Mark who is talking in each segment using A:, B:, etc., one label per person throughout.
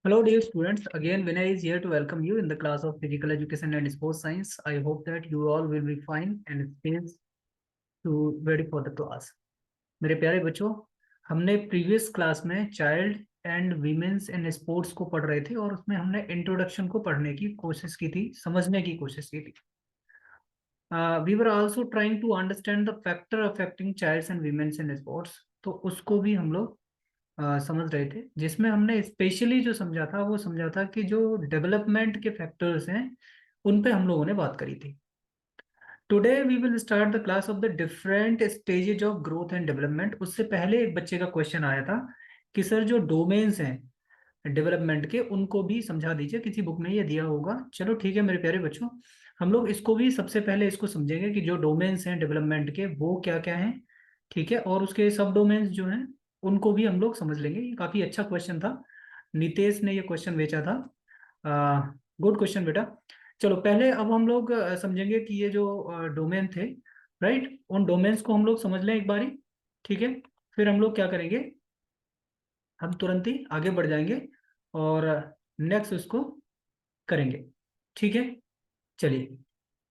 A: Hello, dear students. Again, Vinay is here to welcome you in the class of Physical Education and Sports Science. I hope that you all will be fine and space to ready for the class. मेरे प्यारे बच्चों, हमने previous class में child and womens in sports को पढ़ रहे थे और उसमें हमने इंट्रोडक्शन को पढ़ने की कोशिश की थी, समझने की कोशिश की थी. We were also trying to understand the factor affecting childs and womens in sports. तो उसको भी हम लोग समझ रहे थे, जिसमें हमने स्पेशली जो समझा था वो समझा था कि जो डेवलपमेंट के फैक्टर्स हैं उन पे हम लोगों ने बात करी थी. Today we will start the class of the different stages of growth and development. उससे पहले एक बच्चे का क्वेश्चन आया था कि सर जो डोमेन्स हैं डेवलपमेंट के उनको भी समझा दीजिए, किसी बुक में ये दिया होगा. चलो ठीक है मेरे प्यारे बच्चों, हम लोग इसको भी सबसे पहले इसको समझेंगे कि जो डोमेन्स हैं डेवलपमेंट के वो क्या क्या हैं. ठीक है, और उसके सब डोमेन्स जो हैं उनको भी हम लोग समझ लेंगे. ये काफी अच्छा क्वेश्चन था, नितेश ने ये क्वेश्चन भेजा था. गुड क्वेश्चन बेटा. चलो पहले अब हम लोग समझेंगे कि ये जो डोमेन थे, राइट, उन डोमेन्स को हम लोग समझ लें एक बारी. ठीक है, फिर हम लोग क्या करेंगे, हम तुरंत ही आगे बढ़ जाएंगे और नेक्स्ट उसको करेंगे. ठीक है, चलिए.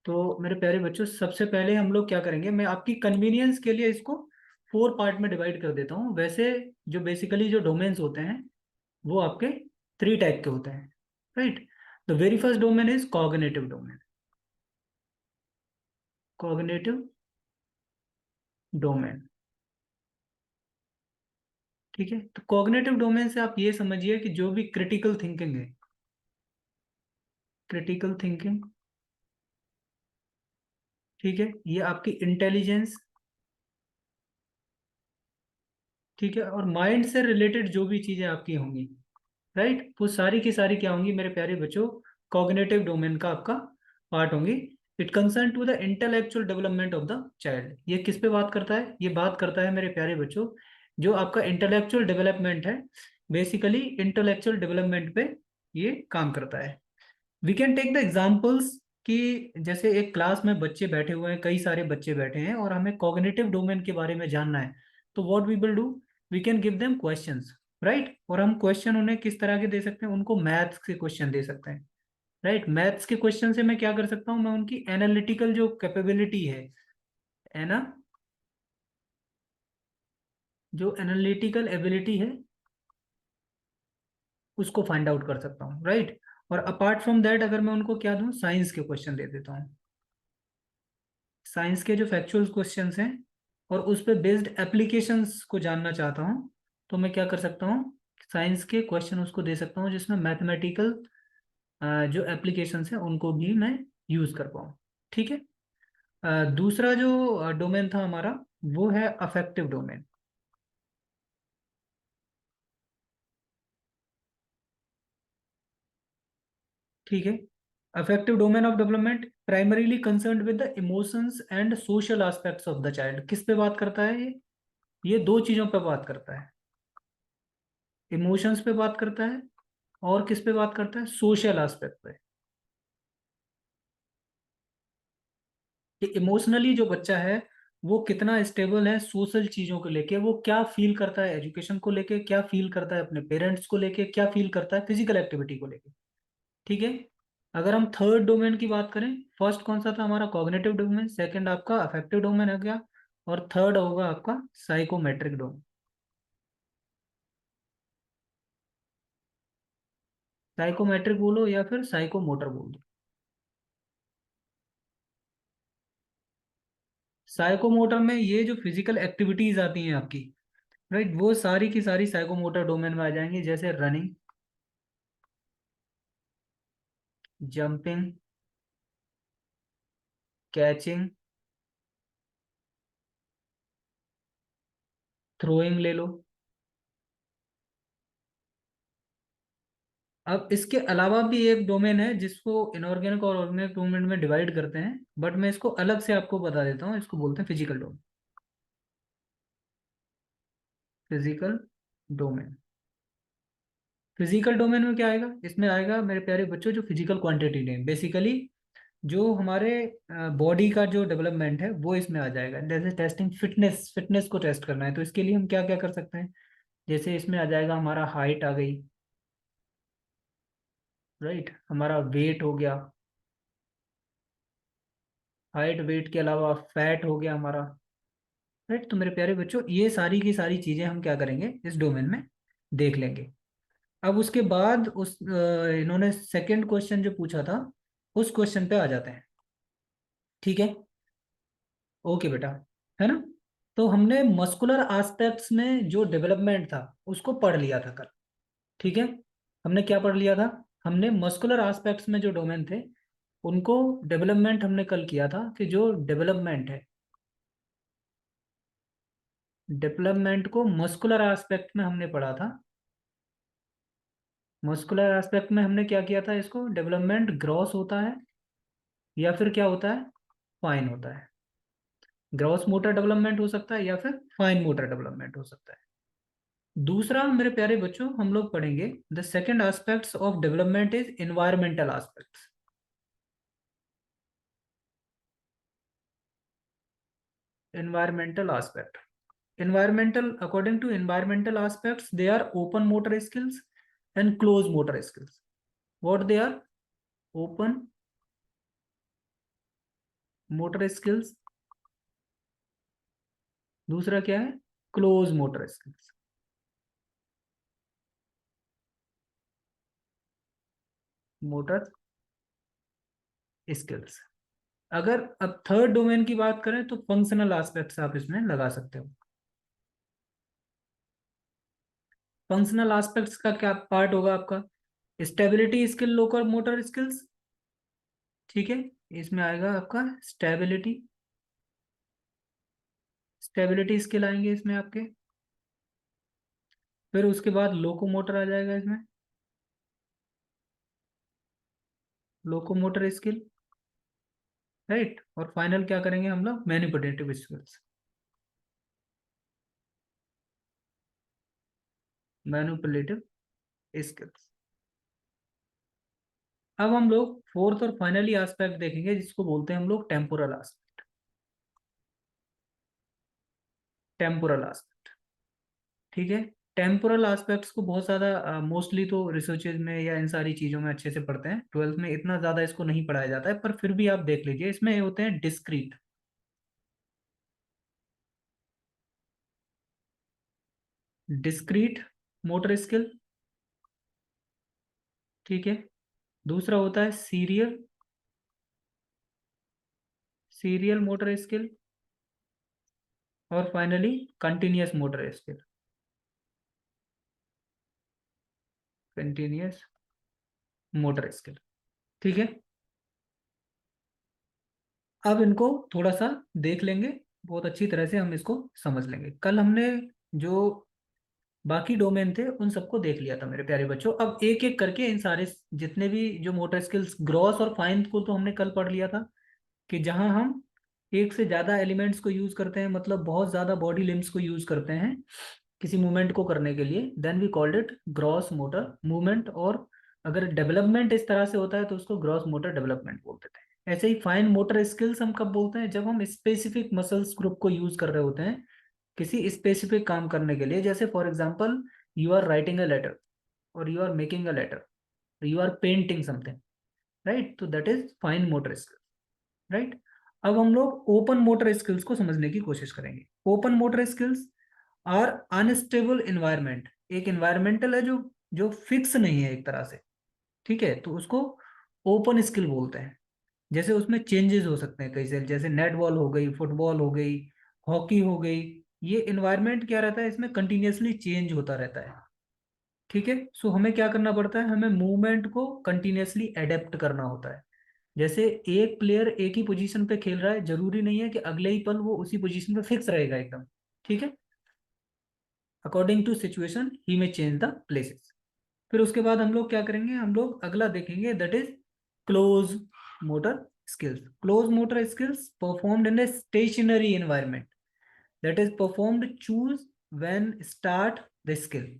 A: तो मेरे प्यारे बच्चों, सबसे पहले हम लोग क्या करेंगे, मैं आपकी कन्वीनियंस के लिए इसको 4 पार्ट में डिवाइड कर देता हूँ. वैसे जो बेसिकली जो डोमेन्स होते हैं वो आपके 3 टाइप के होते हैं, right. The very first domain is cognitive domain. Cognitive domain, ठीक है. तो कॉग्निटिव डोमेन से आप ये समझिए कि जो भी क्रिटिकल थिंकिंग है, क्रिटिकल थिंकिंग, ठीक है, ये आपकी इंटेलिजेंस, ठीक है, और माइंड से रिलेटेड जो भी चीजें आपकी होंगी, राइट, वो सारी की सारी क्या होंगी मेरे प्यारे बच्चों, कॉग्निटिव डोमेन का आपका पार्ट होंगी. It concern to the intellectual development of the child. ये किस पे बात करता है, ये बात करता है मेरे प्यारे बच्चों जो आपका इंटेलेक्चुअल डेवलपमेंट है, बेसिकली इंटेलेक्चुअल डेवलपमेंट पे ये काम करता है. We can take the examples कि जैसे एक क्लास में बच्चे बैठे हुए हैं, कई सारे बच्चे बैठे हैं और हमें कॉग्निटिव डोमेन के बारे में जानना है. तो what we will do, we can give them questions, right. और हम क्वेश्चन उन्हें किस तरह के दे सकते हैं, उनको मैथ्स के क्वेश्चन दे सकते हैं, राइट. मैथ्स के क्वेश्चन से मैं क्या कर सकता हूँ, मैं उनकी एनालिटिकल जो कैपेबिलिटी है ना, जो एनालिटिकल एबिलिटी है उसको फाइंड आउट कर सकता हूँ, राइट. और अपार्ट फ्रॉम दैट अगर मैं उनको क्या दूं, साइंस के क्वेश्चन दे देता हूँ, साइंस के जो फैक्चुअल क्वेश्चंस हैं और उस पे बेस्ड एप्लीकेशंस को जानना चाहता हूँ, तो मैं क्या कर सकता हूँ, साइंस के क्वेश्चन उसको दे सकता हूँ जिसमें मैथमेटिकल जो एप्लीकेशंस हैं उनको भी मैं यूज कर पाऊँ. ठीक है. दूसरा जो डोमेन था हमारा वो है अफेक्टिव डोमेन. ठीक है. Affective domain of development primarily concerned with the emotions and social aspects of the child. किस पे बात करता है ये दो चीजों पे बात करता है. इमोशंस पे बात करता है और किस पे बात करता है, सोशल एस्पेक्ट पे. कि इमोशनली जो बच्चा है वो कितना स्टेबल है सोशल चीजों को लेके, वो क्या फील करता है एजुकेशन को लेके, क्या फील करता है अपने पेरेंट्स को लेके, क्या फील करता है फिजिकल एक्टिविटी को लेके. ठीक है. अगर हम थर्ड डोमेन की बात करें, फर्स्ट कौन सा था हमारा, कॉग्निटिव डोमेन, सेकंड आपका अफेक्टिव डोमेन हो गया, और थर्ड होगा आपका साइकोमेट्रिक डोमेन. साइकोमेट्रिक बोलो या फिर साइकोमोटर बोल दो. साइकोमोटर में ये जो फिजिकल एक्टिविटीज आती हैं आपकी, राइट, वो सारी की सारी साइकोमोटर डोमेन में आ जाएंगी, जैसे रनिंग, जंपिंग, कैचिंग, थ्रोइंग ले लो. अब इसके अलावा भी एक डोमेन है जिसको इनऑर्गेनिक और ऑर्गेनिक डोमेन में डिवाइड करते हैं, बट मैं इसको अलग से आपको बता देता हूँ. इसको बोलते हैं physical domain. Physical domain, physical domain में क्या आएगा, इसमें आएगा मेरे प्यारे बच्चों जो फिजिकल क्वांटिटी ने, बेसिकली जो हमारे बॉडी का जो डेवलपमेंट है वो इसमें आ जाएगा. जैसे टेस्टिंग फिटनेस, फिटनेस को टेस्ट करना है तो इसके लिए हम क्या क्या कर सकते हैं, जैसे इसमें आ जाएगा हमारा हाइट आ गई, राइट। हमारा वेट हो गया, हाइट, वेट के अलावा फैट हो गया हमारा। राइट। तो मेरे प्यारे बच्चों, ये सारी की सारी चीजें हम क्या करेंगे इस डोमेन में देख लेंगे। अब उसके बाद इन्होंने सेकंड क्वेश्चन जो पूछा था, उस क्वेश्चन पे आ जाते हैं। ठीक है। ओके बेटा, है ना। तो हमने मस्कुलर एस्पेक्ट्स में जो डेवलपमेंट था उसको पढ़ लिया था कल। ठीक है। हमने क्या पढ़ लिया था? हमने मस्कुलर एस्पेक्ट्स में जो डोमेन थे उनको डेवलपमेंट हमने कल किया था, कि जो डेवलपमेंट है, डेवलपमेंट को मस्कुलर एस्पेक्ट में हमने पढ़ा था। मस्कुलर एस्पेक्ट में हमने क्या किया था, इसको डेवलपमेंट ग्रॉस होता है या फिर क्या होता है, फाइन होता है। ग्रॉस मोटर डेवलपमेंट हो सकता है या फिर फाइन मोटर डेवलपमेंट हो सकता है। दूसरा मेरे प्यारे बच्चों हम लोग पढ़ेंगे, the second aspects of development is environmental aspects. environmental aspect. Environmental, according to environmental aspects, they are open motor skills and closed motor skills. What they are? Open motor skills, दूसरा क्या है, close motor skills. Motor skills. अगर अब third domain की बात करें तो functional aspects आप इसमें लगा सकते हो। फंक्शनल एस्पेक्ट्स का क्या पार्ट होगा आपका, स्टेबिलिटी स्किल, लोकोर मोटर स्किल्स। ठीक है। इसमें आएगा आपका स्टेबिलिटी, स्टेबिलिटी स्किल आएंगे इसमें आपके। फिर उसके बाद लोकोमोटर आ जाएगा इसमें, लोकोमोटर स्किल। राइट। और फाइनल क्या करेंगे हम लोग, मैनिपुलेटिव स्किल्स, मैनिपुलेटिव स्किल्स। अब हम लोग फोर्थ और फाइनली एस्पेक्ट देखेंगे जिसको बोलते हैं हम लोग टेम्पोरल एस्पेक्ट। Temporal aspect. ठीक है। टेम्पोरल एस्पेक्ट्स को बहुत ज्यादा मोस्टली तो रिसर्चेज में या इन सारी चीजों में अच्छे से पढ़ते हैं, ट्वेल्थ में इतना ज्यादा इसको नहीं पढ़ाया जाता है, पर फिर भी आप देख लीजिए, इसमें होते हैं डिस्क्रीट, डिस्क्रीट मोटर स्किल। ठीक है। दूसरा होता है सीरियल, सीरियल मोटर स्किल। और finally continuous motor skill, continuous motor skill. ठीक है। अब इनको थोड़ा सा देख लेंगे, बहुत अच्छी तरह से हम इसको समझ लेंगे। कल हमने जो बाकी डोमेन थे उन सबको देख लिया था मेरे प्यारे बच्चों। अब एक एक करके इन सारे जितने भी जो मोटर स्किल्स, ग्रॉस और फाइन को तो हमने कल पढ़ लिया था, कि जहां हम एक से ज्यादा एलिमेंट्स को यूज करते हैं, मतलब बहुत ज्यादा बॉडी लिम्स को यूज करते हैं किसी मूवमेंट को करने के लिए, then we called it gross motor movement. और अगर डेवलपमेंट इस तरह से होता है तो उसको ग्रॉस मोटर डेवलपमेंट बोलते थे। ऐसे ही फाइन मोटर स्किल्स हम कब बोलते हैं, जब हम स्पेसिफिक मसल्स ग्रुप को यूज कर रहे होते हैं किसी स्पेसिफिक काम करने के लिए। जैसे for example, you are writing a letter, और you are making a letter, you are painting something, right. तो that is fine motor skill. Right. अब हम लोग ओपन मोटर स्किल्स को समझने की कोशिश करेंगे। Open motor skills are unstable environment. एक इन्वायरमेंटल है जो जो फिक्स नहीं है एक तरह से। ठीक है। तो उसको ओपन स्किल बोलते हैं। जैसे उसमें चेंजेस हो सकते हैं कई से, जैसे नेट बॉल हो गई, फुटबॉल हो गई, हॉकी हो गई। ये इन्वायरमेंट क्या रहता है, इसमें कंटिन्यूअसली चेंज होता रहता है। ठीक है। सो हमें क्या करना पड़ता है, हमें मूवमेंट को कंटिन्यूअसली एडेप्ट करना होता है। जैसे एक प्लेयर एक ही पोजीशन पे खेल रहा है, जरूरी नहीं है कि अगले ही पल वो उसी पोजीशन पे फिक्स रहेगा एकदम। ठीक है। अकॉर्डिंग टू सिचुएशन ही में चेंज द प्लेसेस। फिर उसके बाद हम लोग क्या करेंगे, हम लोग अगला देखेंगे, that is close motor skills. Close motor skills performed in a stationary environment, that is performed choose when start the skill.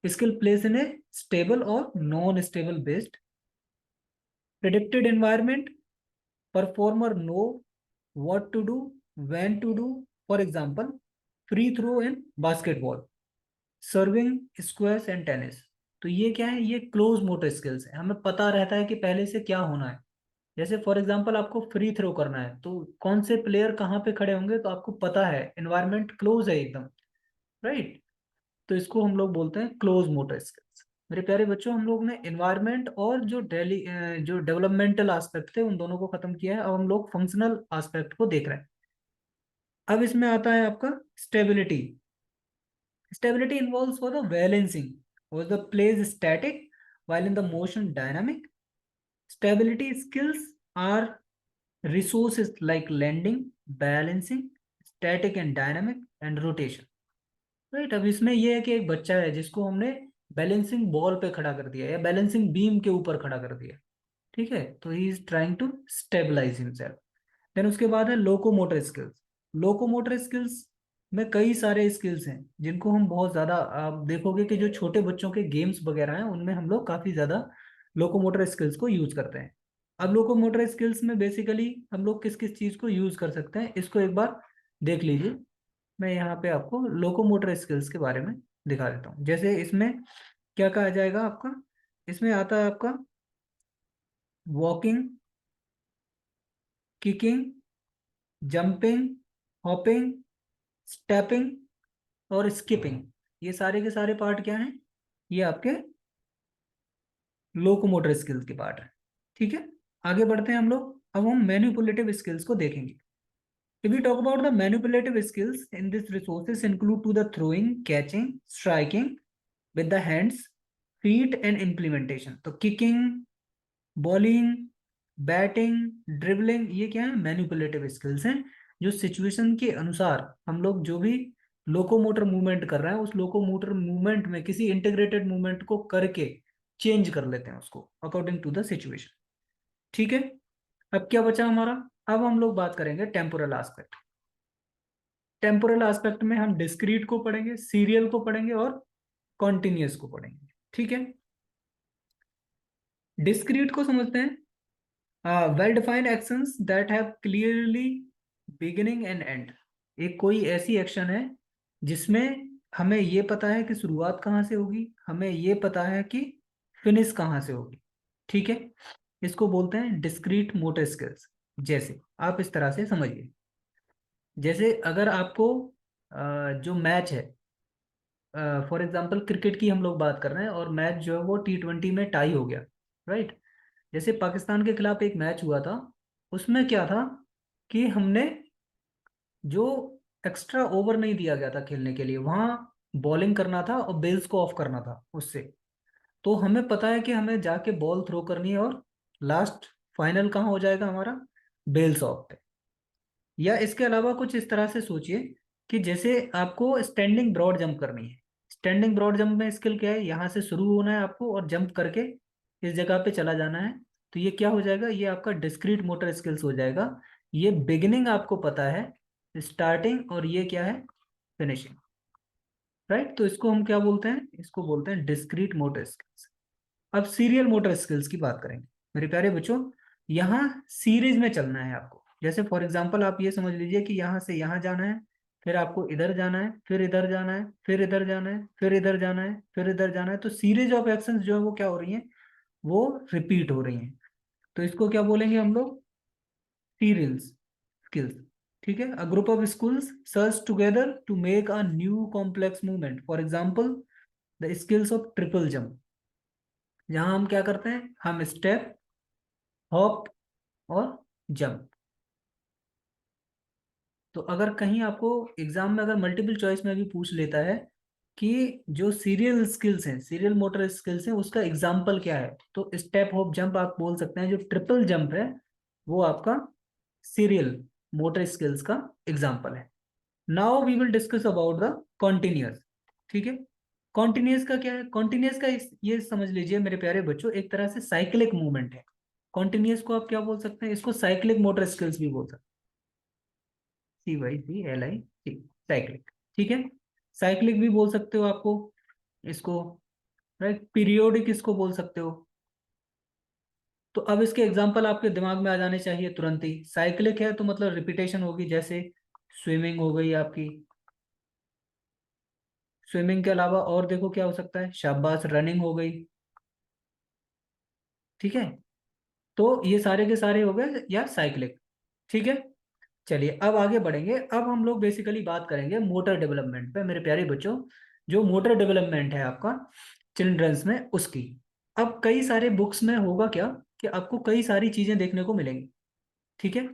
A: Skill place in a stable और non stable based predicted environment, performer know what to do, when to do. For example, free throw in basketball, serving, squash and tennis. तो ये क्या है, ये close motor skills है, हमें पता रहता है कि पहले से क्या होना है। जैसे फॉर एग्जांपल आपको फ्री थ्रो करना है तो कौन से प्लेयर कहाँ पे खड़े होंगे तो आपको पता है, एनवायरनमेंट क्लोज है एकदम, राइट। तो इसको हम लोग बोलते हैं क्लोज मोटर स्किल्स। मेरे प्यारे बच्चों, हम लोग ने एनवायरनमेंट और जो डेवलपमेंटल एस्पेक्ट थे उन दोनों को खत्म किया है। अब हम लोग फंक्शनल एस्पेक्ट को देख रहे हैं। अब इसमें आता है आपका stability. Stability involves for the balancing, or the plays static while in the motion dynamic. Stability skills are resources like landing, balancing, static and dynamic, and rotation. Right. अब इसमें यह है कि एक बच्चा है जिसको हमने बैलेंसिंग बॉल पे खड़ा कर दिया या बैलेंसिंग बीम के ऊपर खड़ा कर दिया, ठीक है, तो he is trying to stabilize himself. Then उसके बाद है लोकोमोटर स्किल्स। लोकोमोटर स्किल्स में कई सारे स्किल्स हैं जिनको हम बहुत ज़्यादा, आप देखोगे कि जो छोटे बच्चों के गेम्स वगैरह हैं उनमें हम लोग काफ़ी ज़्यादा लोकोमोटर स्किल्स को यूज़ करते हैं। अब लोकोमोटर स्किल्स में बेसिकली हम लोग किस किस चीज़ को यूज़ कर सकते हैं इसको एक बार देख लीजिए। मैं यहाँ पे आपको लोकोमोटर स्किल्स के बारे में दिखा देता हूँ। जैसे इसमें क्या कहा जाएगा आपका, इसमें आता है आपका walking, kicking, jumping, hopping, stepping और स्किपिंग। ये सारे के सारे पार्ट क्या हैं, ये आपके लोकोमोटर स्किल्स के पार्ट हैं, ठीक है। आगे बढ़ते हैं हम लोग। अब हम मैनिपुलेटिव स्किल्स को देखेंगे। If we talk about the manipulative skills in this resources include to the throwing, catching, striking with the hands, feet and implementation। तो kicking, bowling, बैटिंग, ड्रिबलिंग, ये क्या है, मैनिपुलेटिव स्किल्स हैं जो सिचुएशन के अनुसार हम लोग जो भी लोकोमोटर मूवमेंट कर रहे हैं उस लोकोमोटर मूवमेंट में किसी इंटीग्रेटेड मूवमेंट को करके चेंज कर लेते हैं उसको अकॉर्डिंग टू द सिचुएशन, ठीक है। अब क्या बचा हमारा, अब हम लोग बात करेंगे टेम्पोरल एस्पेक्ट। टेम्पोरल एस्पेक्ट में हम डिस्क्रीट को पढ़ेंगे, सीरियल को पढ़ेंगे और कॉन्टिन्यूस को पढ़ेंगे, ठीक है। डिस्क्रीट को समझते हैं। Well defined actions that have clearly beginning and and. एक कोई ऐसी एक्शन है जिसमें हमें ये पता है कि शुरुआत कहाँ से होगी, हमें ये पता है कि फिनिश कहाँ से होगी, ठीक है। इसको बोलते हैं डिस्क्रीट मोटर स्किल्स। जैसे आप इस तरह से समझिए, जैसे अगर आपको जो मैच है, फॉर एग्जांपल क्रिकेट की हम लोग बात कर रहे हैं और मैच जो है वो T20 में टाई हो गया, राइट। जैसे पाकिस्तान के खिलाफ एक मैच हुआ था, उसमें क्या था कि हमने जो एक्स्ट्रा ओवर नहीं दिया गया था खेलने के लिए, वहां बॉलिंग करना था और बेल्स को ऑफ करना था उससे। तो हमें पता है कि हमें जाके बॉल थ्रो करनी है और लास्ट फाइनल कहाँ हो जाएगा हमारा, बेल्स ऑफ पे। या इसके अलावा कुछ इस तरह से सोचिए कि जैसे आपको स्टैंडिंग ब्रॉड जंप करनी है। स्टैंडिंग ब्रॉड जंप में स्किल क्या है, यहाँ से शुरू होना है आपको और जंप करके इस जगह पे चला जाना है। तो ये क्या हो जाएगा, ये आपका डिस्क्रीट मोटर स्किल्स हो जाएगा। ये बिगिनिंग आपको पता है, स्टार्टिंग, और ये क्या है, फिनिशिंग, राइट। तो इसको हम क्या बोलते हैं, इसको बोलते हैं डिस्क्रीट मोटर स्किल्स। अब सीरियल मोटर स्किल्स की बात करेंगे। मेरे प्यारे बच्चों, यहाँ सीरीज में चलना है आपको। जैसे फॉर एग्जांपल आप ये समझ लीजिए कि यहाँ से यहाँ जाना है, फिर आपको इधर जाना है, फिर इधर जाना है, फिर इधर जाना है, फिर इधर जाना है, फिर इधर जाना है। तो सीरीज ऑफ एक्शंस जो है वो क्या हो रही हैं, वो रिपीट हो रही हैं। तो इसको क्या बोलेंगे हम लोग, सीरियल्स स्किल्स, ठीक है। A group of schools search together to make a new complex movement, for example the skills of triple jump. यहाँ हम क्या करते हैं, हम स्टेप, हॉप और जंप। तो अगर कहीं आपको एग्जाम में अगर मल्टीपल चॉइस में भी पूछ लेता है कि जो सीरियल स्किल्स हैं, सीरियल मोटर स्किल्स हैं, उसका एग्जाम्पल क्या है, तो स्टेप, हॉप, जंप आप बोल सकते हैं। जो ट्रिपल जंप है वो आपका सीरियल मोटर स्किल्स का एग्जाम्पल है। Now we will discuss about the continuous, ठीक है। कॉन्टिन्यूअस का क्या है, कॉन्टिन्यूअस का ये समझ लीजिए मेरे प्यारे बच्चों, एक तरह से साइक्लिक मूवमेंट है। कॉन्टिन्यूअस को आप क्या बोल सकते हैं, इसको साइक्लिक मोटर स्किल्स भी बोल सकते हैं। CYCLIC, साइक्लिक, ठीक है। साइक्लिक भी बोल सकते हो आपको इसको, राइट। पीरियोडिक इसको बोल सकते हो। तो अब इसके एग्जांपल आपके दिमाग में आ जाने चाहिए तुरंत ही। साइक्लिक है तो मतलब रिपीटेशन होगी, जैसे स्विमिंग हो गई आपकी, स्विमिंग के अलावा और देखो क्या हो सकता है, शाबाश, रनिंग हो गई। ठीक है, तो ये सारे के सारे हो गए, या साइक्लिंग। ठीक है, चलिए अब आगे बढ़ेंगे। अब हम लोग बेसिकली बात करेंगे मोटर डेवलपमेंट पे मेरे प्यारे बच्चों। जो मोटर डेवलपमेंट है आपका चिल्ड्रंस में, उसकी अब कई सारे बुक्स में होगा क्या कि आपको कई सारी चीजें देखने को मिलेंगी। ठीक है,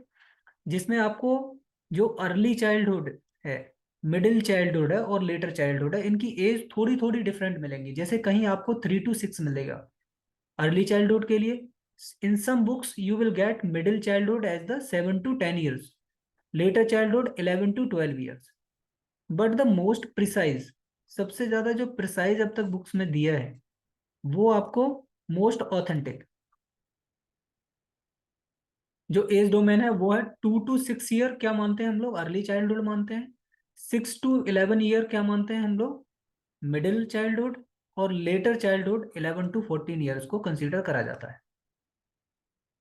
A: जिसमें आपको जो अर्ली चाइल्डहुड है, मिडिल चाइल्डहुड है और लेटर चाइल्डहुड है, इनकी एज थोड़ी थोड़ी डिफरेंट मिलेंगी। जैसे कहीं आपको 3 to 6 मिलेगा अर्ली चाइल्डहुड के लिए। In some books you will get middle childhood as the 7 to 10 years, later childhood 11 to 12 years। But the most precise, सबसे ज्यादा जो प्रिसाइज अब तक बुक्स में दिया है, वो आपको मोस्ट ऑथेंटिक जो एज डोमेन है वो है 2 to 6 year, क्या मानते हैं हम लोग, अर्ली चाइल्डहुड मानते हैं। 6 to 11 year क्या मानते हैं हम लोग, मिडिल चाइल्डहुड। और लेटर चाइल्डहुड 11 to 14 years को कंसीडर करा जाता है।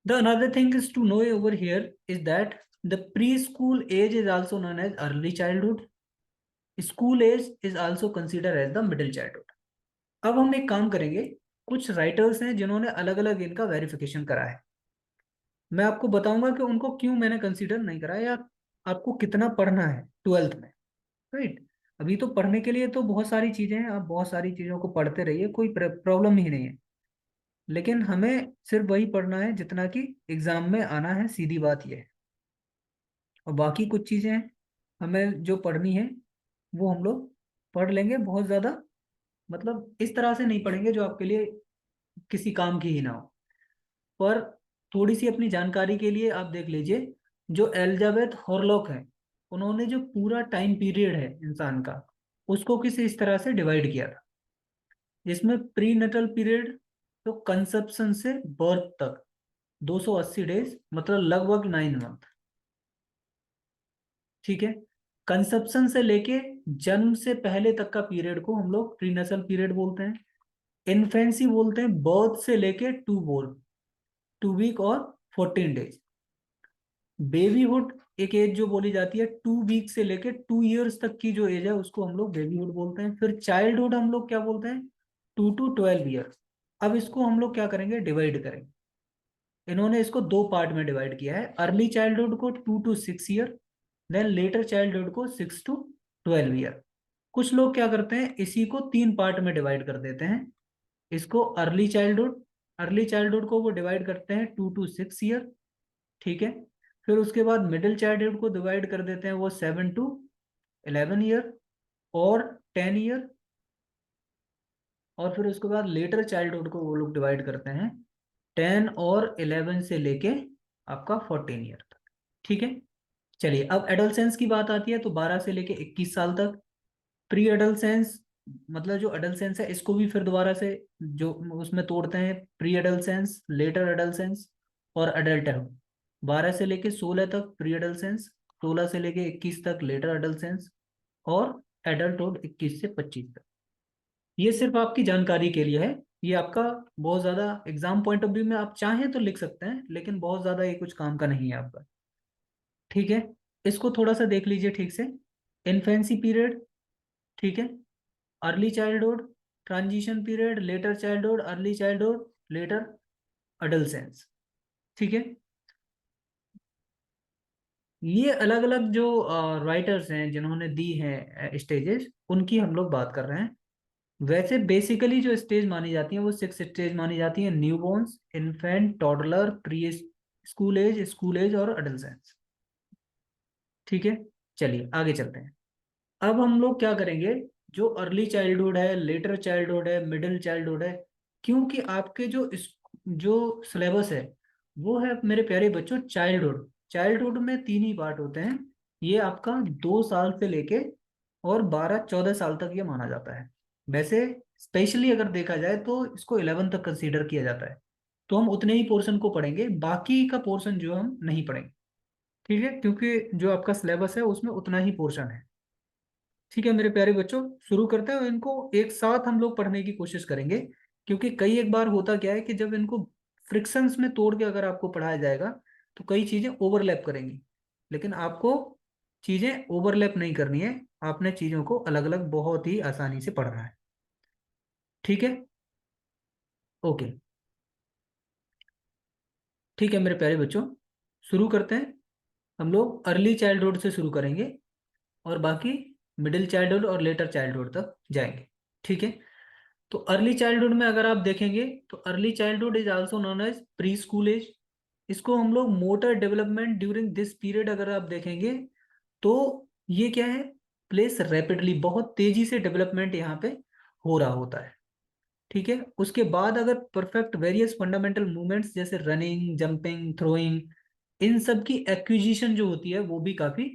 A: The another thing is to know over here is that the pre school age is also known as early childhood, school age is also consider as the middle childhood. अब हम एक काम करेंगे, कुछ राइटर्स हैं जिन्होंने अलग अलग इनका वेरिफिकेशन करा है। मैं आपको बताऊंगा कि उनको क्यों मैंने कंसीडर नहीं करा, या आपको कितना पढ़ना है ट्वेल्थ में। राइट, अभी तो पढ़ने के लिए तो बहुत सारी चीजें हैं, आप बहुत सारी चीजों को पढ़ते रहिए, कोई प्रॉब्लम ही नहीं है। लेकिन हमें सिर्फ वही पढ़ना है जितना कि एग्जाम में आना है, सीधी बात यह है। और बाकी कुछ चीजें हैं हमें जो पढ़नी है, वो हम लोग पढ़ लेंगे बहुत ज्यादा। मतलब इस तरह से नहीं पढ़ेंगे जो आपके लिए किसी काम की ही ना हो। पर थोड़ी सी अपनी जानकारी के लिए आप देख लीजिए, जो एलिजाबेथ हॉरलॉक है, उन्होंने जो पूरा टाइम पीरियड है इंसान का, उसको किसी इस तरह से डिवाइड किया था, जिसमें प्री नटल पीरियड, तो कंसेप्शन से बर्थ तक 280 डेज, मतलब लगभग 9 मंथ। ठीक है, कंसेप्शन से लेके जन्म से पहले तक का पीरियड को हम लोग प्री नटल पीरियड बोलते हैं। इन्फेंसी बोलते हैं बर्थ से लेके 2 वीक और 14 डेज। बेबीहुड एक एज जो बोली जाती है 2 वीक से लेके 2 इयर्स तक की जो एज है, उसको हम लोग बेबीहुड बोलते हैं। फिर चाइल्डहुड हम लोग क्या बोलते हैं, 2 to 12 ईयर। अब इसको हम लोग क्या करेंगे, डिवाइड करेंगे। इन्होंने इसको दो पार्ट में डिवाइड किया है, अर्ली चाइल्डहुड को 2 to 6 year, then later childhood को 6 to 12 ईयर। कुछ लोग क्या करते हैं, इसी को 3 पार्ट में डिवाइड कर देते हैं। इसको अर्ली चाइल्डहुड को वो डिवाइड करते हैं 2 to 6 ईयर। ठीक है, फिर उसके बाद मिडिल चाइल्डहुड को डिवाइड कर देते हैं वो 7 to 11 ईयर और 10 ईयर। और फिर उसके बाद लेटर चाइल्डहुड को वो लोग डिवाइड करते हैं 10 और 11 से लेके आपका 14 ईयर तक। ठीक है, चलिए अब एडोलसेंस की बात आती है तो 12 से लेके 21 साल तक। प्री एडोलसेंस, मतलब जो एडोलसेंस है, इसको भी फिर दोबारा से जो उसमें तोड़ते हैं, प्री एडोलसेंस, लेटर एडोलसेंस और अडल्टहुड। 12 से लेके 16 तक प्री एडोलसेंस, 16 से लेके 21 तक लेटर एडोलसेंस, और एडल्टहुड 21 से 25 तक। ये सिर्फ आपकी जानकारी के लिए है। ये आपका बहुत ज्यादा एग्जाम पॉइंट ऑफ व्यू में आप चाहें तो लिख सकते हैं, लेकिन बहुत ज्यादा ये कुछ काम का नहीं है आपका। ठीक है, इसको थोड़ा सा देख लीजिए ठीक से। इन्फेंसी पीरियड, ठीक है, early childhood, transition period, later childhood, early childhood, later adolescence. ठीक है, ये अलग अलग जो राइटर्स हैं जिन्होंने दी हैं स्टेजेस, उनकी हम लोग बात कर रहे हैं। वैसे बेसिकली जो स्टेज मानी जाती है वो 6 स्टेज मानी जाती है: newborns, infant, toddler, pre school age और अडल्सेंस। ठीक है, चलिए आगे चलते हैं। अब हम लोग क्या करेंगे, जो अर्ली चाइल्डहुड है, लेटर चाइल्डहुड है, मिडिल चाइल्डहुड है, क्योंकि आपके जो सिलेबस है वो है मेरे प्यारे बच्चों चाइल्डहुड। चाइल्डहुड में 3 ही पार्ट होते हैं। ये आपका 2 साल से लेके और 12-14 साल तक ये माना जाता है। वैसे स्पेशली अगर देखा जाए तो इसको 11 तक कंसीडर किया जाता है। तो हम उतने ही पोर्शन को पढ़ेंगे, बाकी का पोर्शन जो हम नहीं पढ़ेंगे। ठीक है, क्योंकि जो आपका सिलेबस है उसमें उतना ही पोर्शन है। ठीक है मेरे प्यारे बच्चों, शुरू करते हैं और इनको एक साथ हम लोग पढ़ने की कोशिश करेंगे। क्योंकि कई एक बार होता क्या है कि जब इनको फ्रिक्शंस में तोड़ के अगर आपको पढ़ाया जाएगा तो कई चीजें ओवरलैप करेंगी। लेकिन आपको चीजें ओवरलैप नहीं करनी है, आपने चीजों को अलग अलग बहुत ही आसानी से पढ़ना है। ठीक है, ओके। ठीक है मेरे प्यारे बच्चों, शुरू करते हैं। हम लोग अर्ली चाइल्डहुड से शुरू करेंगे और बाकी मिडिल चाइल्डहुड और लेटर चाइल्डहुड तक जाएंगे। ठीक है, तो अर्ली चाइल्डहुड में अगर आप देखेंगे तो early childhood is also known as pre school age. इसको हम लोग motor development during this period अगर आप देखेंगे तो ये क्या है, प्लेस रैपिडली, बहुत तेजी से डेवलपमेंट यहाँ पे हो रहा होता है। ठीक है, उसके बाद अगर परफेक्ट वेरियस फंडामेंटल मूवमेंट्स जैसे रनिंग, जंपिंग, थ्रोइंग, इन सब की एक्विजिशन जो होती है वो भी काफी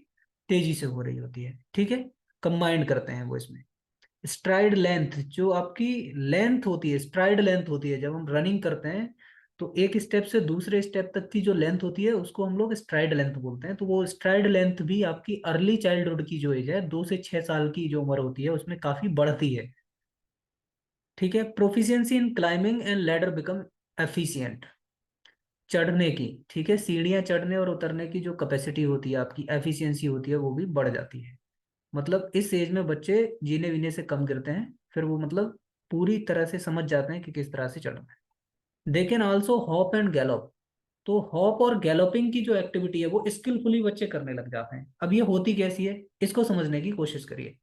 A: तेजी से हो रही होती है। ठीक है, कंबाइंड करते हैं वो इसमें। स्ट्राइड लेंथ, जो आपकी लेंथ होती है, स्ट्राइड लेंथ होती है, जब हम रनिंग करते हैं तो एक स्टेप से दूसरे स्टेप तक की जो लेंथ होती है उसको हम लोग स्ट्राइड लेंथ बोलते हैं। तो वो स्ट्राइड लेंथ भी आपकी अर्ली चाइल्डहुड की जो एज है, 2 से 6 साल की जो उम्र होती है उसमें काफी बढ़ती है। ठीक है, proficiency in climbing and ladder become efficient, चढ़ने की, ठीक है, सीढ़ियां चढ़ने और उतरने की जो कैपेसिटी होती है आपकी, एफिशिएंसी होती है, वो भी बढ़ जाती है। मतलब इस एज में बच्चे जीने वीने से कम गिरते हैं, फिर वो मतलब पूरी तरह से समझ जाते हैं कि किस तरह से चढ़ना है। They can also hop and gallop. तो हॉप और गैलोपिंग की जो एक्टिविटी है वो स्किलफुली बच्चे करने लग जाते हैं। अब ये होती कैसी है, इसको समझने की कोशिश करिए।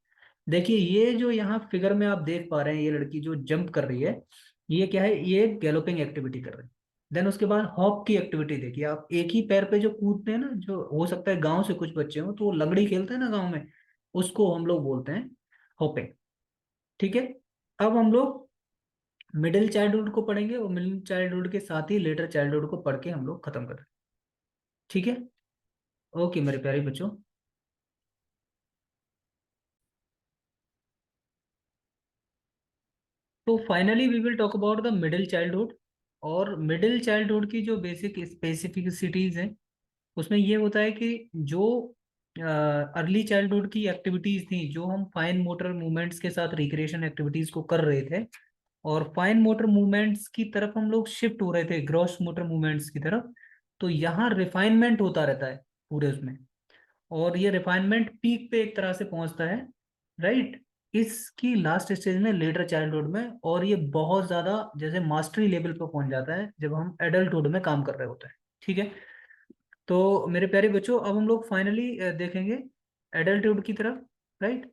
A: देखिए ये जो यहाँ फिगर में आप देख पा रहे हैं, ये लड़की जो जंप कर रही है, ये क्या है, ये गैलोपिंग एक्टिविटी कर रही है। देन उसके बाद हॉप की एक्टिविटी देखिए, आप एक ही पैर पे जो कूदते हैं ना, जो हो सकता है गांव से कुछ बच्चे हो तो वो लंगड़ी खेलते हैं ना गांव में, उसको हम लोग बोलते हैं हॉपिंग। ठीक है, अब हम लोग मिडिल चाइल्डहुड को पढ़ेंगे और मिडिल चाइल्डहुड के साथ ही लेटर चाइल्डहुड को पढ़ के हम लोग खत्म करें। ठीक है, ओके मेरे प्यारे बच्चों। तो finally we will talk about the middle childhood. और मिडिल चाइल्डहुड की जो बेसिक स्पेसिफिसिटीज हैं उसमें ये होता है कि जो अर्ली चाइल्डहुड की एक्टिविटीज थी, जो हम फाइन मोटर मूवमेंट्स के साथ रिक्रिएशन एक्टिविटीज को कर रहे थे, और फाइन मोटर मूवमेंट्स की तरफ हम लोग शिफ्ट हो रहे थे ग्रॉस मोटर मूवमेंट्स की तरफ, तो यहाँ रिफाइनमेंट होता रहता है पूरे उसमें। और ये रिफाइनमेंट पीक पे एक तरह से पहुंचता है, राइट, इसकी लास्ट स्टेज में लेटर चाइल्डहुड में, और ये बहुत ज्यादा जैसे मास्टरी लेवल पे पहुंच जाता है जब हम एडल्टहुड में काम कर रहे होते हैं। ठीक है, तो मेरे प्यारे बच्चों अब हम लोग फाइनली देखेंगे एडल्टहुड की तरफ, राइट।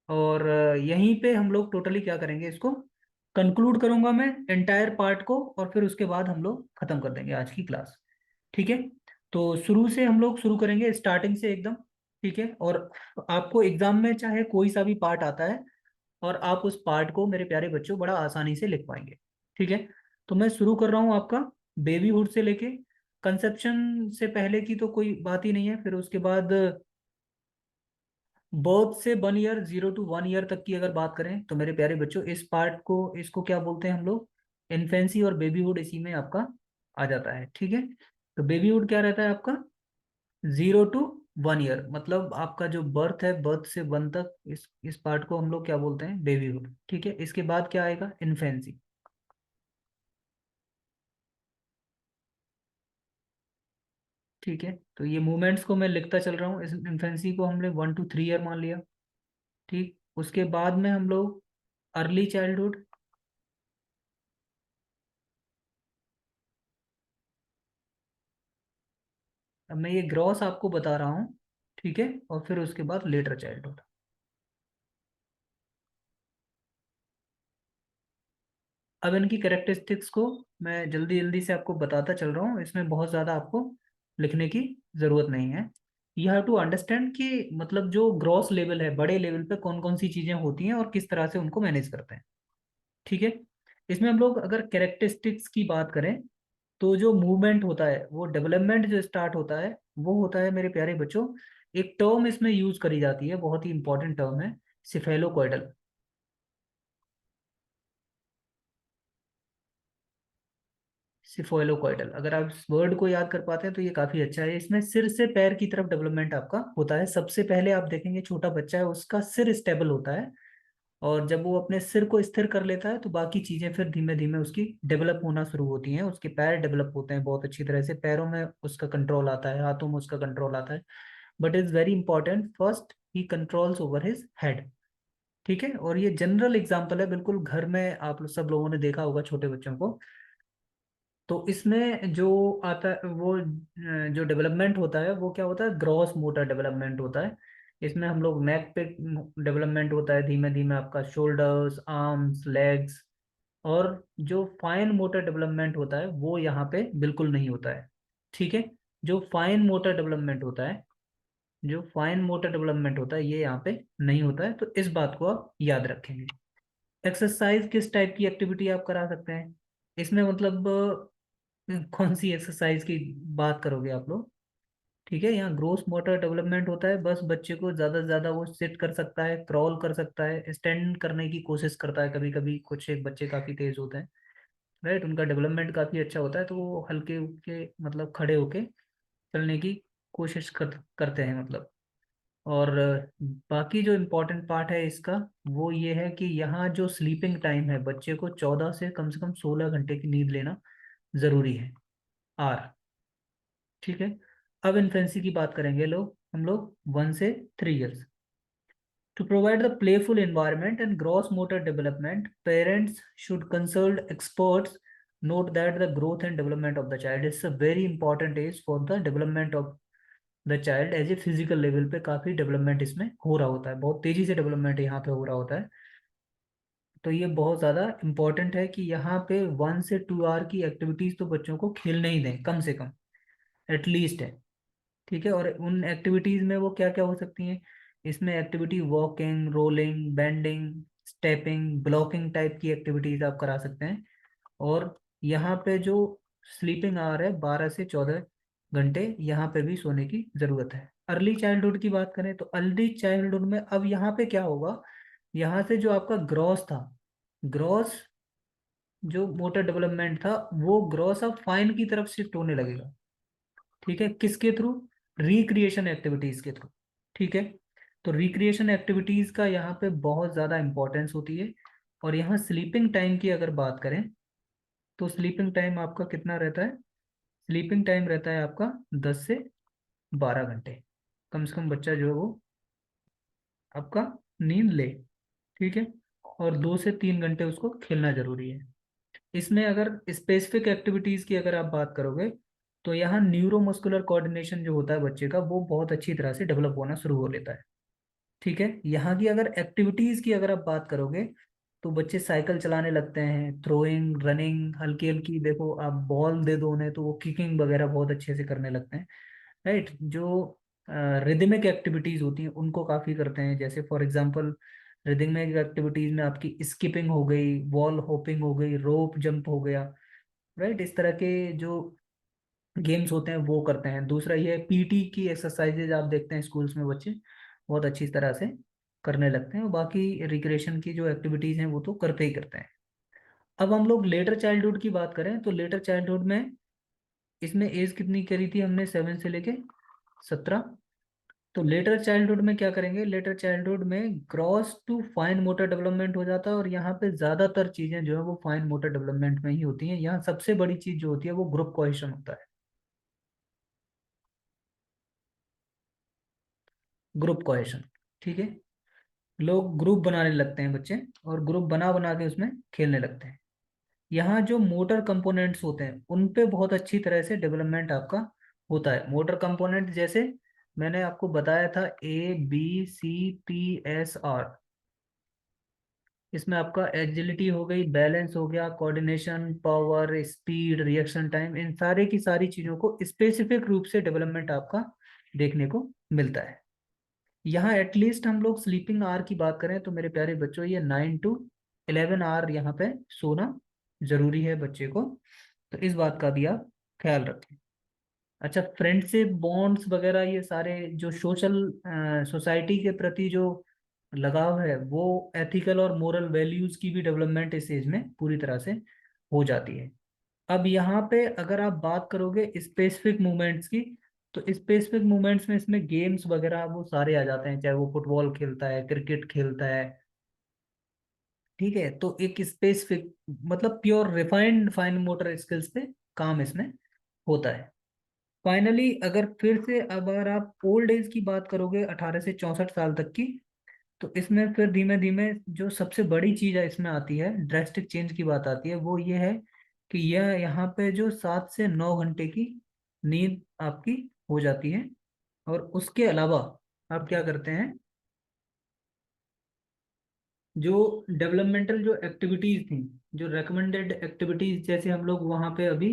A: और यहीं पे हम लोग टोटली क्या करेंगे, इसको कंक्लूड करूंगा मैं एंटायर पार्ट को, और फिर उसके बाद हम लोग खत्म कर देंगे आज की क्लास। ठीक है, तो शुरू से हम लोग शुरू करेंगे, स्टार्टिंग से एकदम। ठीक है, और आपको एग्जाम में चाहे कोई सा भी पार्ट आता है, और आप उस पार्ट को मेरे प्यारे बच्चों बड़ा आसानी से लिख पाएंगे। ठीक है, तो मैं शुरू कर रहा हूँ आपका बेबीहुड से लेके कंसेप्शन से पहले की तो कोई बात ही नहीं है, फिर उसके बाद बर्थ से 1 ईयर, 0 to 1 ईयर तक की अगर बात करें तो मेरे प्यारे बच्चों इस पार्ट को, इसको क्या बोलते हैं हम लोग, इन्फेंसी और बेबीहुड इसी में आपका आ जाता है। ठीक है, तो बेबीहुड क्या रहता है आपका, 0 to 1 ईयर, मतलब आपका जो बर्थ है, बर्थ से 1 तक, इस पार्ट को हम लोग क्या बोलते हैं, बेबीहुड। ठीक है, इसके बाद क्या आएगा, इन्फेंसी। ठीक है, तो ये मूवमेंट्स को मैं लिखता चल रहा हूँ, इस इन्फेंसी को हमने 1 to 3 ईयर मान लिया। ठीक, उसके बाद में हम लोग अर्ली चाइल्डहुड। अब मैं ये ग्रॉस आपको बता रहा हूँ। ठीक है, और फिर उसके बाद लेटर चाइल्डहुड। अब इनकी कैरेक्टरिस्टिक्स को मैं जल्दी जल्दी से आपको बताता चल रहा हूँ, इसमें बहुत ज़्यादा आपको लिखने की ज़रूरत नहीं है। यू हैव टू अंडरस्टैंड कि मतलब जो ग्रॉस लेवल है, बड़े लेवल पे कौन कौन सी चीज़ें होती हैं और किस तरह से उनको मैनेज करते हैं। ठीक है, इसमें हम लोग अगर कैरेक्टरिस्टिक्स की बात करें तो जो मूवमेंट होता है, वो डेवलपमेंट जो स्टार्ट होता है वो होता है मेरे प्यारे बच्चों, एक टर्म इसमें यूज करी जाती है, बहुत ही इंपॉर्टेंट टर्म है, सिफेलोकॉइडल। सिफोइलोकॉइडल, अगर आप इस वर्ड को याद कर पाते हैं तो ये काफी अच्छा है। इसमें सिर से पैर की तरफ डेवलपमेंट आपका होता है। सबसे पहले आप देखेंगे छोटा बच्चा है उसका सिर स्टेबल होता है, और जब वो अपने सिर को स्थिर कर लेता है तो बाकी चीजें फिर धीमे धीमे उसकी डेवलप होना शुरू होती हैं। उसके पैर डेवलप होते हैं बहुत अच्छी तरह से, पैरों में उसका कंट्रोल आता है, हाथों में उसका कंट्रोल आता है, but is very important, first he controls over his head. ठीक है, और ये जनरल एग्जाम्पल है, बिल्कुल घर में आप सब लोगों ने देखा होगा छोटे बच्चों को। तो इसमें जो आता है वो जो डेवलपमेंट होता है वो क्या होता है, ग्रॉस मोटर डेवलपमेंट होता है। इसमें हम लोग नेक पे डेवलपमेंट होता है, धीमे धीमे आपका शोल्डर्स, आर्म्स, लेग्स। और जो फाइन मोटर डेवलपमेंट होता है वो यहाँ पे बिल्कुल नहीं होता है। ठीक है, जो फाइन मोटर डेवलपमेंट होता है, जो फाइन मोटर डेवलपमेंट होता है ये यहाँ पे नहीं होता है, तो इस बात को आप याद रखेंगे। एक्सरसाइज किस टाइप की एक्टिविटी आप करा सकते हैं इसमें, मतलब कौन सी एक्सरसाइज की बात करोगे आप लोग। ठीक है, यहाँ ग्रोस मोटर डेवलपमेंट होता है, बस बच्चे को ज्यादा से ज्यादा वो सिट कर सकता है, क्रॉल कर सकता है, स्टैंड करने की कोशिश करता है, कभी कभी कुछ एक बच्चे काफी तेज होते हैं, राइट, उनका डेवलपमेंट काफी अच्छा होता है, तो वो हल्के के मतलब खड़े होके चलने की कोशिश करते हैं मतलब। और बाकी जो इम्पोर्टेंट पार्ट है इसका वो ये है कि यहाँ जो स्लीपिंग टाइम है, बच्चे को 14 से कम 16 घंटे की नींद लेना जरूरी है, आर। ठीक है, अब इन्फेंसी की बात करेंगे लोग, हम लोग 1 से 3 years. To provide the playful environment and gross motor development, parents should consult experts. Note that the growth and development of the child is a very important age for the development of the child as a physical level पे काफी development इसमें हो रहा होता है, बहुत तेजी से डेवलपमेंट यहाँ पे हो रहा होता है। तो ये बहुत ज्यादा इंपॉर्टेंट है कि यहाँ पे 1 से 2 आवर की एक्टिविटीज तो बच्चों को खेलने ही दें कम से कम, एटलीस्ट है। ठीक है, और उन एक्टिविटीज में वो क्या क्या हो सकती हैं, इसमें activity walking, rolling, bending, stepping, blocking type की एक्टिविटीज आप करा सकते हैं। और यहाँ पे जो स्लीपिंग आवर है 12 से 14 घंटे, यहाँ पे भी सोने की जरूरत है। अर्ली चाइल्डहुड की बात करें तो अर्ली चाइल्डहुड में अब यहाँ पे क्या होगा, यहाँ से जो आपका ग्रॉस था, ग्रॉस जो मोटर डेवलपमेंट था वो ग्रॉस अब फाइन की तरफ शिफ्ट होने लगेगा। ठीक है, किसके थ्रू, रिक्रिएशन एक्टिविटीज के थ्रू। ठीक है, तो रिक्रिएशन एक्टिविटीज का यहाँ पे बहुत ज्यादा इंपॉर्टेंस होती है। और यहाँ स्लीपिंग टाइम की अगर बात करें तो स्लीपिंग टाइम आपका कितना रहता है, स्लीपिंग टाइम रहता है आपका 10 से 12 घंटे, कम से कम बच्चा जो है वो आपका नींद ले। ठीक है, और 2 से 3 घंटे उसको खेलना जरूरी है। इसमें अगर स्पेसिफिक एक्टिविटीज की अगर आप बात करोगे तो यहाँ न्यूरोमस्कुलर कोऑर्डिनेशन जो होता है बच्चे का वो बहुत अच्छी तरह से डेवलप होना शुरू हो लेता है। ठीक है, यहाँ की अगर एक्टिविटीज की अगर आप बात करोगे तो बच्चे साइकिल चलाने लगते हैं, थ्रोइंग, रनिंग, हल्की हल्की, देखो आप बॉल दे दो उन्हें तो वो किकिंग वगैरह बहुत अच्छे से करने लगते हैं, राइट। जो रिदमिक एक्टिविटीज होती हैं उनको काफी करते हैं, जैसे फॉर एग्जांपल रिदमिक एक्टिविटीज में आपकी स्किपिंग हो गई, वॉल होपिंग हो गई, रोप जंप हो गया, राइट। इस तरह के जो गेम्स होते हैं वो करते हैं। दूसरा ये पीटी की एक्सरसाइजेज आप देखते हैं स्कूल्स में बच्चे बहुत अच्छी तरह से करने लगते हैं, और बाकी रिक्रिएशन की जो एक्टिविटीज हैं वो तो करते ही करते हैं। अब हम लोग लेटर चाइल्डहुड की बात करें तो लेटर चाइल्डहुड में इसमें एज कितनी करी थी हमने, 7 से लेके 17। तो लेटर चाइल्डहुड में क्या करेंगे, लेटर चाइल्डहुड में gross to fine motor development हो जाता है, और यहाँ पे ज्यादातर चीजें जो है वो फाइन मोटर डेवलपमेंट में ही होती हैं। यहाँ सबसे बड़ी चीज जो होती है वो ग्रुप कोहेशन होता है, ग्रुप कोहेशन। ठीक है, लोग ग्रुप बनाने लगते हैं बच्चे, और ग्रुप बना बना के उसमें खेलने लगते हैं। यहाँ जो मोटर कंपोनेंट्स होते हैं उन पे बहुत अच्छी तरह से डेवलपमेंट आपका होता है। मोटर कंपोनेंट जैसे मैंने आपको बताया था, ABCPSR, इसमें आपका एजिलिटी हो गई, बैलेंस हो गया, coordination, power, speed, reaction time, इन सारे की सारी चीजों को स्पेसिफिक रूप से डेवलपमेंट आपका देखने को मिलता है। यहाँ एटलीस्ट हम लोग स्लीपिंग आवर की बात करें तो मेरे प्यारे बच्चों ये 9 to 11 आवर यहाँ पे सोना जरूरी है बच्चे को, तो इस बात का भी आप ख्याल रखें। अच्छा, फ्रेंडशिप बॉन्ड्स वगैरह ये सारे जो सोशल सोसाइटी के प्रति जो लगाव है वो एथिकल और मोरल वैल्यूज की भी डेवलपमेंट इस एज में पूरी तरह से हो जाती है। अब यहाँ पे अगर आप बात करोगे स्पेसिफिक मूवमेंट्स की, तो स्पेसिफिक मूवमेंट्स में इसमें गेम्स वगैरह वो सारे आ जाते हैं, चाहे वो फुटबॉल खेलता है, क्रिकेट खेलता है। ठीक है, तो एक स्पेसिफिक मतलब pure refined fine motor skills पे काम इसमें होता है। फाइनली अगर फिर से अगर आप ओल्ड एज की बात करोगे 18 से 64 साल तक की, तो इसमें फिर धीमे धीमे जो सबसे बड़ी चीज है इसमें आती है, ड्रेस्टिक चेंज की बात आती है, वो ये है कि यह यहाँ पे जो 7 से 9 घंटे की नींद आपकी हो जाती है। और उसके अलावा आप क्या करते हैं, जो डेवलपमेंटल जो एक्टिविटीज थी, जो रेकमेंडेड एक्टिविटीज, जैसे हम लोग वहाँ पे अभी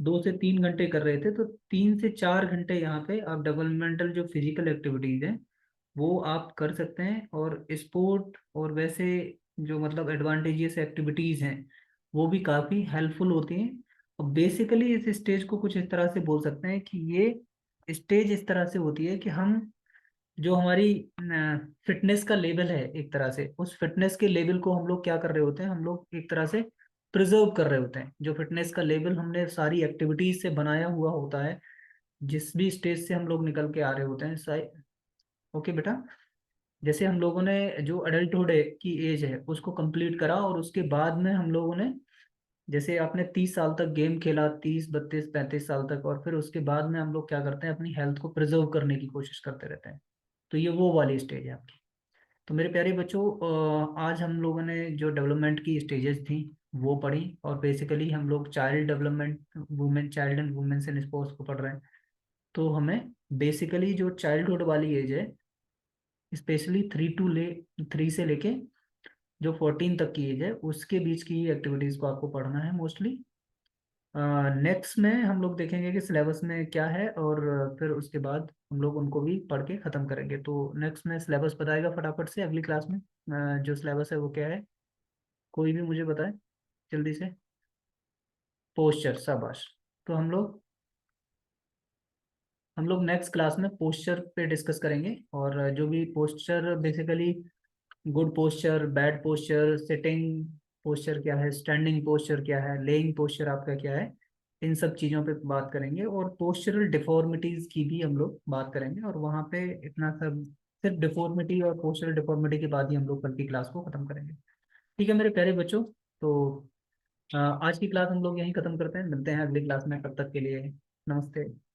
A: 2 से 3 घंटे कर रहे थे, तो 3 से 4 घंटे यहाँ पे आप डेवलपमेंटल जो फिजिकल एक्टिविटीज हैं वो आप कर सकते हैं। और स्पोर्ट और वैसे जो मतलब एडवांटेजियस एक्टिविटीज हैं वो भी काफ़ी हेल्पफुल होती हैं। और बेसिकली इस स्टेज को कुछ इस तरह से बोल सकते हैं कि ये स्टेज इस तरह से होती है कि हम जो हमारी फिटनेस का लेवल है, एक तरह से उस फिटनेस के लेवल को हम लोग क्या कर रहे होते हैं, हम लोग एक तरह से प्रिजर्व कर रहे होते हैं। जो फिटनेस का लेवल हमने सारी एक्टिविटीज से बनाया हुआ होता है, जिस भी स्टेज से हम लोग निकल के आ रहे होते हैं साई। ओके बेटा, जैसे हम लोगों ने जो अडल्टहुड की एज है उसको कंप्लीट करा, और उसके बाद में हम लोगों ने, जैसे आपने 30 साल तक गेम खेला, 30 32 35 साल तक, और फिर उसके बाद में हम लोग क्या करते हैं, अपनी हेल्थ को प्रिजर्व करने की कोशिश करते रहते हैं। तो ये वो वाली स्टेज है आपकी। तो मेरे प्यारे बच्चों, आज हम लोगों ने जो डेवलपमेंट की स्टेजेस थी वो पढ़ी, और बेसिकली हम लोग child development, women child and womens in sports को पढ़ रहे हैं। तो हमें बेसिकली जो चाइल्डहुड वाली एज है, स्पेशली 3 से लेके जो 14 तक की एज है, उसके बीच की एक्टिविटीज को आपको पढ़ना है मोस्टली। नेक्स्ट में हम लोग देखेंगे कि सिलेबस में क्या है, और फिर उसके बाद हम लोग उनको भी पढ़ के ख़त्म करेंगे। तो नेक्स्ट में सिलेबस बताएगा फटाफट से अगली क्लास में। जो सिलेबस है वो क्या है, कोई भी मुझे बताए जल्दी से। पोस्चर, शाबाश। तो हम लोग नेक्स्ट क्लास में पोस्चर पे डिस्कस करेंगे, और जो भी posture basically good posture, bad posture, sitting posture क्या है, स्टैंडिंग पोस्चर क्या है, लेइंग पोस्चर आपका क्या है, इन सब चीज़ों पे बात करेंगे। और पोस्चरल डिफॉर्मिटीज की भी हम लोग बात करेंगे, और वहाँ पे इतना सब, सिर्फ डिफॉर्मिटी और पोस्चरल डिफॉर्मिटी के बाद ही हम लोग कल की क्लास को खत्म करेंगे। ठीक है मेरे प्यारे बच्चों, तो आज की क्लास हम लोग यहीं खत्म करते हैं, मिलते हैं अगली क्लास में, तब तक के लिए नमस्ते।